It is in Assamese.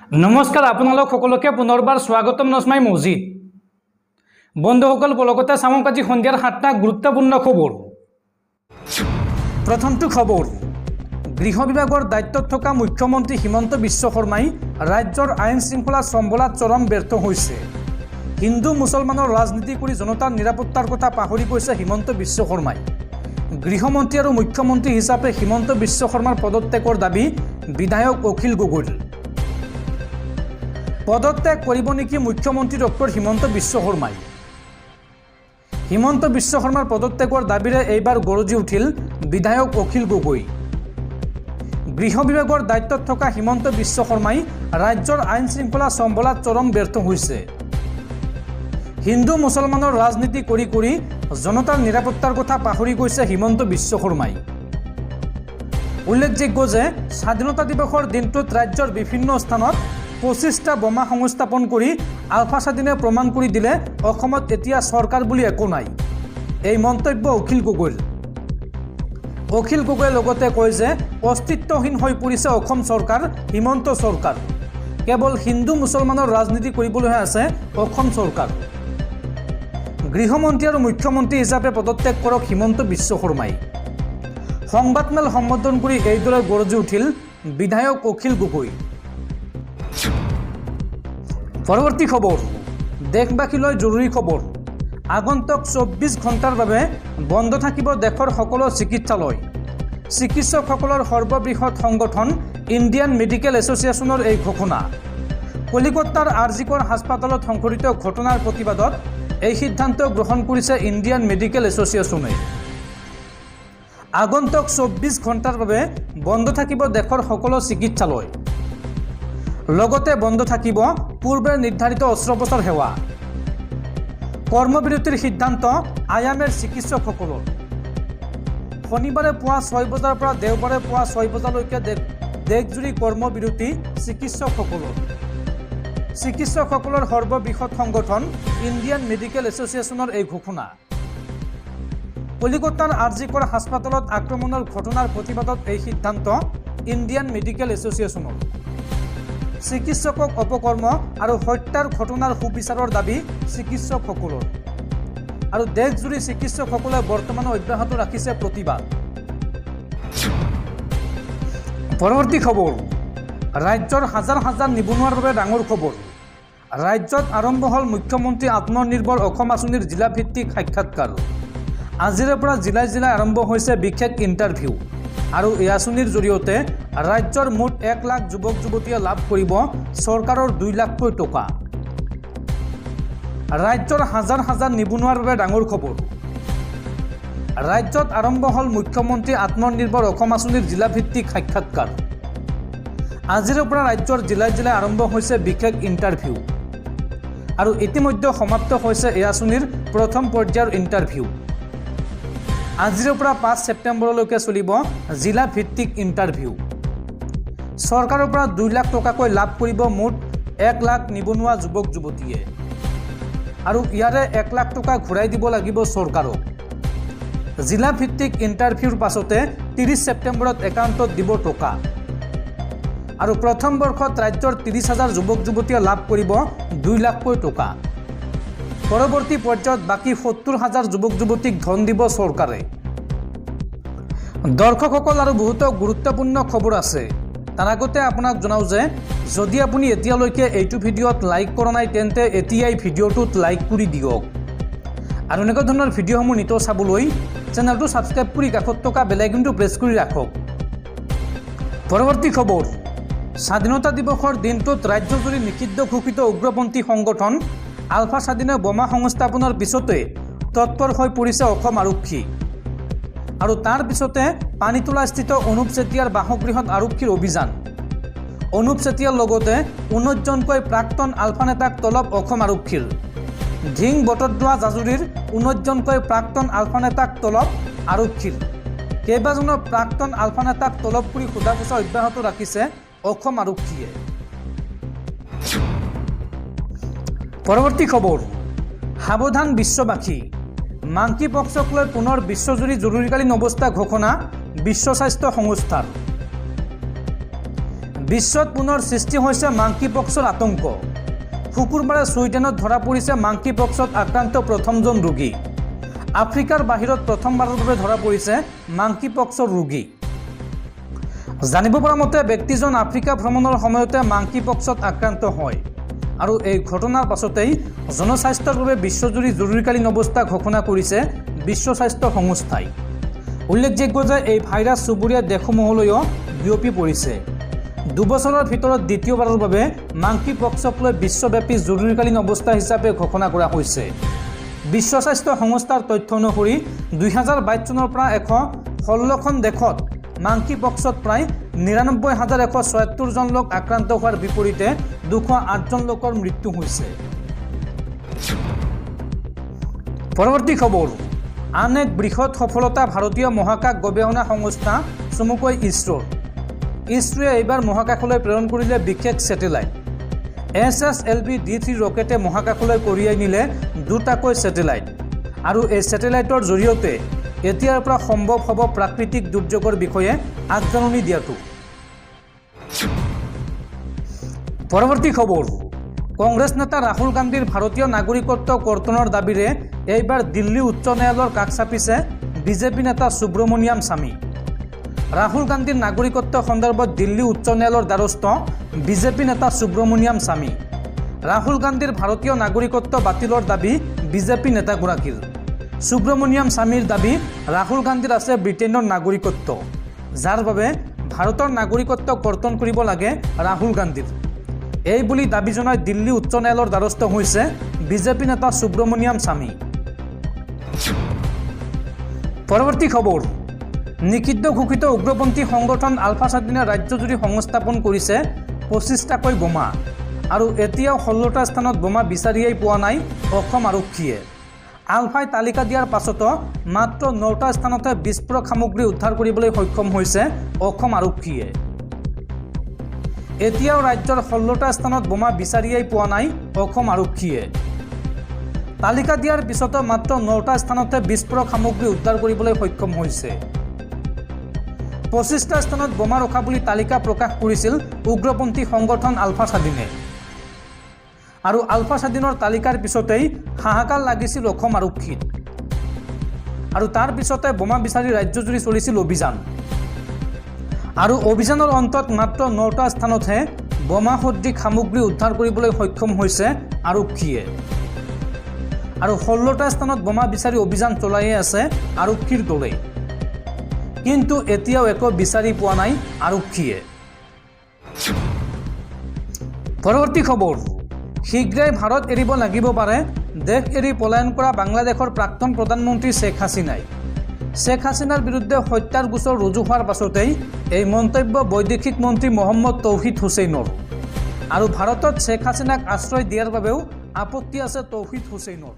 নমস্কাৰ আপোনালোক সকলোকে পুনৰবাৰ স্বাগতম নজমাই মছজিদ বন্ধুসকল বলগতে চামক আজি সন্ধিয়াৰ 7টা গুৰুত্বপূৰ্ণ খবৰ। প্ৰথমটো খবৰ, গৃহ বিভাগৰ দায়িত্বত থকা মুখ্যমন্ত্ৰী হিমন্ত বিশ্ব শৰ্মাই ৰাজ্যৰ আইন শৃংখলা চম্বলাত চৰম ব্যৰ্থ হৈছে। হিন্দু মুছলমানৰ ৰাজনীতি কৰি জনতাৰ নিৰাপত্তাৰ কথা পাহৰি গৈছে হিমন্ত বিশ্ব শৰ্মাই। গৃহমন্ত্ৰী আৰু মুখ্যমন্ত্ৰী হিচাপে হিমন্ত বিশ্ব শৰ্মাৰ পদত্যাগৰ দাবী বিধায়ক অখিল গগৈৰ। পদত্যাগ কৰিব নেকি মুখ্যমন্ত্ৰী ডক্টৰ হিমন্ত বিশ্ব শৰ্মাই? হিমন্ত বিশ্ব শৰ্মাৰ পদত্যাগৰ দাবীৰে এইবাৰ গৰজি উঠিল বিধায়ক অখিল গগৈ। গৃহ বিভাগৰ দায়িত্বত থকা হিমন্ত বিশ্ব শৰ্মাই ৰাজ্যৰ আইন শৃংখলা চম্বলাত চৰম ব্যৰ্থ হৈছে। হিন্দু মুছলমানৰ ৰাজনীতি কৰি কৰি জনতাৰ নিৰাপত্তাৰ কথা পাহৰি গৈছে হিমন্ত বিশ্ব শৰ্মাই। উল্লেখযোগ্য যে স্বাধীনতা দিৱসৰ দিনটোত ৰাজ্যৰ বিভিন্ন স্থানত 25টা বোমা সংস্থাপন কৰি আলফা স্বাধীনে প্ৰমাণ কৰি দিলে অসমত এতিয়া চৰকাৰ বুলি একো নাই। এই মন্তব্য অখিল গগৈৰ। অখিল গগৈয়ে লগতে কয় যে অস্তিত্বহীন হৈ পৰিছে অসম চৰকাৰ, হিমন্ত চৰকাৰ। কেৱল হিন্দু মুছলমানৰ ৰাজনীতি কৰিবলৈহে আছে অসম চৰকাৰ। গৃহমন্ত্ৰী আৰু মুখ্যমন্ত্ৰী হিচাপে পদত্যাগ কৰক হিমন্ত বিশ্ব শৰ্মাই। সংবাদমেল সম্বোধন কৰি এইদৰে গৰজি উঠিল বিধায়ক অখিল গগৈ। পৰৱৰ্তী খবৰ, দেশবাসীলৈ জৰুৰী খবৰ। আগন্তুক 24 ঘণ্টাৰ বাবে বন্ধ থাকিব দেশৰ সকলো চিকিৎসালয়। চিকিৎসকসকলৰ সৰ্ববৃহৎ সংগঠন ইণ্ডিয়ান মেডিকেল এছ'চিয়েশ্যনৰ এই ঘোষণা। কলিকতাৰ আৰজিকৰ হাস্পাতালত সংঘটিত ঘটনাৰ প্ৰতিবাদত এই সিদ্ধান্ত গ্ৰহণ কৰিছে ইণ্ডিয়ান মেডিকেল এছ'চিয়েশ্যনে। আগন্তুক 24 ঘণ্টাৰ বাবে বন্ধ থাকিব দেশৰ সকলো চিকিৎসালয়। লগতে বন্ধ থাকিব পূৰ্বে নিৰ্ধাৰিত অস্ত্ৰোপচাৰ সেৱা। কৰ্মবিৰতিৰ সিদ্ধান্ত আয়ামেৰ চিকিৎসকসকলৰ। শনিবাৰে পুৱা 6 বজাৰ পৰা দেওবাৰে পুৱা 6 বজালৈকে দেশজুৰি কৰ্মবিৰতি চিকিৎসকসকলৰ। চিকিৎসকসকলৰ সৰ্ববৃহৎ সংগঠন ইণ্ডিয়ান মেডিকেল এছ'চিয়েশ্যনৰ এই ঘোষণা। কলিকতাৰ আৰজিকৰ হাস্পাতালত আক্ৰমণৰ ঘটনাৰ প্ৰতিবাদত এই সিদ্ধান্ত ইণ্ডিয়ান মেডিকেল এছ'চিয়েশ্যনৰ। চিকিৎসকক অপকৰ্ম আৰু হত্যাৰ ঘটনাৰ সুবিচাৰৰ দাবী চিকিৎসকসকলৰ। আৰু দেশজুৰি চিকিৎসকসকলে বৰ্তমানো অব্যাহত ৰাখিছে প্ৰতিবাদ। পৰৱৰ্তী খবৰ, ৰাজ্যৰ হাজাৰ হাজাৰ নিবনুৱাৰ বাবে ডাঙৰ খবৰ। ৰাজ্যত আৰম্ভ হ'ল মুখ্যমন্ত্ৰী আত্মনিৰ্ভৰ অসম আঁচনিৰ জিলাভিত্তিক সাক্ষাৎকাৰ। আজিৰে পৰা জিলাই জিলাই আৰম্ভ হৈছে বিশেষ ইণ্টাৰভিউ। আৰু এই আঁচনিৰ জৰিয়তে ৰাজ্যৰ মুঠ 1 লাখ যুৱক যুৱতীয়ে লাভ কৰিব চৰকাৰৰ 2 লাখকৈ টকা। ৰাজ্যৰ হাজাৰ হাজাৰ নিবনুৱাৰ বাবে ডাঙৰ খবৰ। ৰাজ্যত আৰম্ভ হ'ল মুখ্যমন্ত্ৰী আত্মনিৰ্ভৰ অসম আঁচনিৰ জিলাভিত্তিক সাক্ষাৎকাৰ। আজিৰে পৰা ৰাজ্যৰ জিলাই জিলাই আৰম্ভ হৈছে বিশেষ ইণ্টাৰভিউ। আৰু ইতিমধ্যে সমাপ্ত হৈছে এই আঁচনিৰ প্ৰথম পৰ্যায়ৰ ইণ্টাৰভিউ। আজিৰে পৰা 5 ছেপ্টেম্বৰলৈকে চলিব জিলা ভিত্তিক ইণ্টাৰভিউ। চৰকাৰৰ পৰা 2 লাখ টকাকৈ লাভ কৰিব মুঠ 1 লাখ নিবনুৱা যুৱক যুৱতীয়ে। আৰু ইয়াৰে 1 লাখ টকা ঘূৰাই দিব লাগিব চৰকাৰক। জিলা ভিত্তিক ইণ্টাৰভিউৰ পাছতে 30 ছেপ্টেম্বৰত একাউণ্টত দিব টকা। আৰু প্ৰথম বৰ্ষত ৰাজ্যৰ 30,000 যুৱক যুৱতীয়ে লাভ কৰিব 2 লাখকৈ টকা। পৰৱৰ্তী পৰ্যায়ত বাকী 70,000 যুৱক যুৱতীক ধন দিব চৰকাৰে। দৰ্শকসকল আৰু বহুতো গুৰুত্বপূৰ্ণ খবৰ আছে। তাৰ আগতে আপোনাক জনাওঁ যে যদি আপুনি এতিয়ালৈকে এইটো ভিডিঅ'ত লাইক কৰা নাই তেন্তে এতিয়াই ভিডিঅ'টোত লাইক কৰি দিয়ক। আৰু এনেকুৱা ধৰণৰ ভিডিঅ'সমূহ নিতৌ চাবলৈ চেনেলটো ছাবস্ক্ৰাইব কৰি কাষত থকা বেল আইকনটো প্ৰেছ কৰি ৰাখক। পৰৱৰ্তী খবৰ, স্বাধীনতা দিৱসৰ দিনটোত ৰাজ্যজুৰি নিষিদ্ধ ঘোষিত উগ্ৰপন্থী সংগঠন আলফা স্বাধীনে বোমা সংস্থাপনৰ পিছতে তৎপৰ হৈ পৰিছে অসম আৰক্ষী। আৰু তাৰ পিছতে পানীতোলাস্থিত অনুপ চেতিয়াৰ বাসগৃহত আৰক্ষীৰ অভিযান। অনুপ চেতিয়াৰ লগতে 19 জনকৈ প্ৰাক্তন আলফা নেতাক তলব অসম আৰক্ষীৰ। ধিং বটদ্ৰৱা জাজুৰীৰ 19 জনকৈ প্ৰাক্তন আলফা নেতাক তলব আৰক্ষীৰ। কেইবাজনৰ প্ৰাক্তন আলফা নেতাক তলব কৰি সোধা পোছা অব্যাহত ৰাখিছে অসম আৰক্ষীয়ে। পৰৱৰ্তী খবৰ, সাৱধান বিশ্ববাসী। মাংকি পক্সক লৈ পুনৰ বিশ্বজুৰি জৰুৰীকালীন অৱস্থা ঘোষণা বিশ্ব স্বাস্থ্য সংস্থাৰ। বিশ্বত পুনৰ সৃষ্টি হৈছে মাংকি পক্সৰ আতংক। শুকুৰবাৰে ছুইডেনত ধৰা পৰিছে মাংকি পক্সত আক্ৰান্ত প্ৰথমজন ৰোগী। আফ্ৰিকাৰ বাহিৰত প্ৰথমবাৰৰ বাবে ধৰা পৰিছে মাংকি পক্সৰ ৰোগী। জানিব পৰা মতে ব্যক্তিজন আফ্ৰিকা ভ্ৰমণৰ সময়তে মাংকি পক্সত আক্ৰান্ত হয় আৰু এই ঘটনাৰ পাছতেই জনস্বাস্থ্যৰ বাবে বিশ্বজুৰি জৰুৰীকালীন অৱস্থা ঘোষণা কৰিছে বিশ্ব স্বাস্থ্য সংস্থাই। উল্লেখযোগ্য যে এই ভাইৰাছ চুবুৰীয়া দেশসমূহলৈও বিয়পি পৰিছে। 2 বছৰৰ ভিতৰত দ্বিতীয়বাৰৰ বাবে মাংকি পক্সক লৈ বিশ্বব্যাপী জৰুৰীকালীন অৱস্থা হিচাপে ঘোষণা কৰা হৈছে। বিশ্ব স্বাস্থ্য সংস্থাৰ তথ্য অনুসৰি 2022 চনৰ পৰা 116খন দেশত মাংকি পক্সত প্ৰায় 99,176 জন লোক আক্ৰান্ত হোৱাৰ বিপৰীতে 208 জন লোকৰ মৃত্যু হৈছে। পৰৱৰ্তী খবৰ, আন এক বৃহৎ সফলতা ভাৰতীয় মহাকাশ গৱেষণা সংস্থা চমুকৈ ইছৰোৰ। ইছৰোৱে এইবাৰ মহাকাশলৈ প্ৰেৰণ কৰিলে বিশেষ ছেটেলাইট। SSLV-D3 ৰকেটে মহাকাশলৈ কঢ়িয়াই নিলে 2টাকৈ ছেটেলাইট আৰু এই ছেটেলাইটৰ জৰিয়তে এতিয়াৰ পৰা সম্ভৱ হ'ব প্ৰাকৃতিক দুৰ্যোগৰ বিষয়ে আগজাননী দিয়াটো। পৰৱৰ্তী খবৰ, কংগ্ৰেছ নেতা ৰাহুল গান্ধীৰ ভাৰতীয় নাগৰিকত্ব কৰ্তনৰ দাবীৰে এইবাৰ দিল্লী উচ্চ ন্যায়ালয়ৰ কাষ চাপিছে বিজেপি নেতা সুব্ৰমণিয়াম স্বামী। ৰাহুল গান্ধীৰ নাগৰিকত্ব সন্দৰ্ভত দিল্লী উচ্চ ন্যায়ালয়ৰ দ্বাৰস্থ বিজেপি নেতা সুব্ৰমণিয়াম স্বামী। ৰাহুল গান্ধীৰ ভাৰতীয় নাগৰিকত্ব বাতিলৰ দাবী বিজেপি নেতাগৰাকীৰ। সুব্ৰমণিয়াম স্বামীৰ দাবী, ৰাহুল গান্ধীৰ আছে ব্ৰিটেইনৰ নাগৰিকত্ব, যাৰ বাবে ভাৰতৰ নাগৰিকত্ব কৰ্তন কৰিব লাগে ৰাহুল গান্ধীৰ। এই বুলি দাবী জনাই দিল্লী উচ্চ ন্যায়ালয়ৰ দ্বাৰস্থ হৈছে বিজেপি নেতা সুব্ৰমণিয়াম স্বামী। পৰৱৰ্তী খবৰ, নিষিদ্ধ ঘোষিত উগ্ৰপন্থী সংগঠন আলফা স্বাধীনে ৰাজ্যজুৰি সংস্থাপন কৰিছে 25টাকৈ বোমা আৰু এতিয়াও 16টা স্থানত বোমা বিচাৰিয়েই পোৱা নাই অসম আৰক্ষীয়ে। আলফাই তালিকা দিয়াৰ পাছতো মাত্ৰ 9টা স্থানতে বিস্ফোৰক সামগ্ৰী উদ্ধাৰ কৰিবলৈ সক্ষম হৈছে অসম আৰক্ষীয়ে। এতিয়াও ৰাজ্যৰ 16টা স্থানত বোমা বিচাৰিয়েই পোৱা নাই অসম আৰক্ষীয়ে। তালিকা দিয়াৰ পিছতো মাত্ৰ 9টা স্থানতে বিস্ফোৰক সামগ্ৰী উদ্ধাৰ কৰিবলৈ সক্ষম হৈছে। 25টা স্থানত বোমা ৰখা বুলি তালিকা প্ৰকাশ কৰিছিল উগ্ৰপন্থী সংগঠন আলফা স্বাধীনে। আৰু আলফা স্বাধীনৰ তালিকাৰ পিছতেই হাহাকাৰ লাগিছিল অসম আৰক্ষীত আৰু তাৰ পিছতে বোমা বিচাৰি ৰাজ্যজুৰি চলিছিল অভিযান। আৰু অভিযানৰ অন্তত মাত্ৰ 9টা স্থানতহে বোমা সদৃশ সামগ্ৰী উদ্ধাৰ কৰিবলৈ সক্ষম হৈছে আৰক্ষীয়ে। আৰু 16টা স্থানত বোমা বিচাৰি অভিযান চলাইয়ে আছে আৰক্ষীৰ দলে, কিন্তু এতিয়াও একো বিচাৰি পোৱা নাই আৰক্ষীয়ে। পৰৱৰ্তী খবৰ, শীঘ্ৰেই ভাৰত এৰিব লাগিব পাৰে দেশ এৰি পলায়ন কৰা বাংলাদেশৰ প্ৰাক্তন প্ৰধানমন্ত্ৰী শ্বেখ হাছিনাই। শ্বেখ হাছিনাৰ বিৰুদ্ধে হত্যাৰ গোচৰ ৰুজু হোৱাৰ পাছতেই এই মন্তব্য বৈদেশিক মন্ত্ৰী মহম্মদ তৌহিদ হুছেইনৰ। আৰু ভাৰতত শ্বেখ হাছিনাক আশ্ৰয় দিয়াৰ বাবেও আপত্তি আছে তৌহিদ হুছেইনৰ।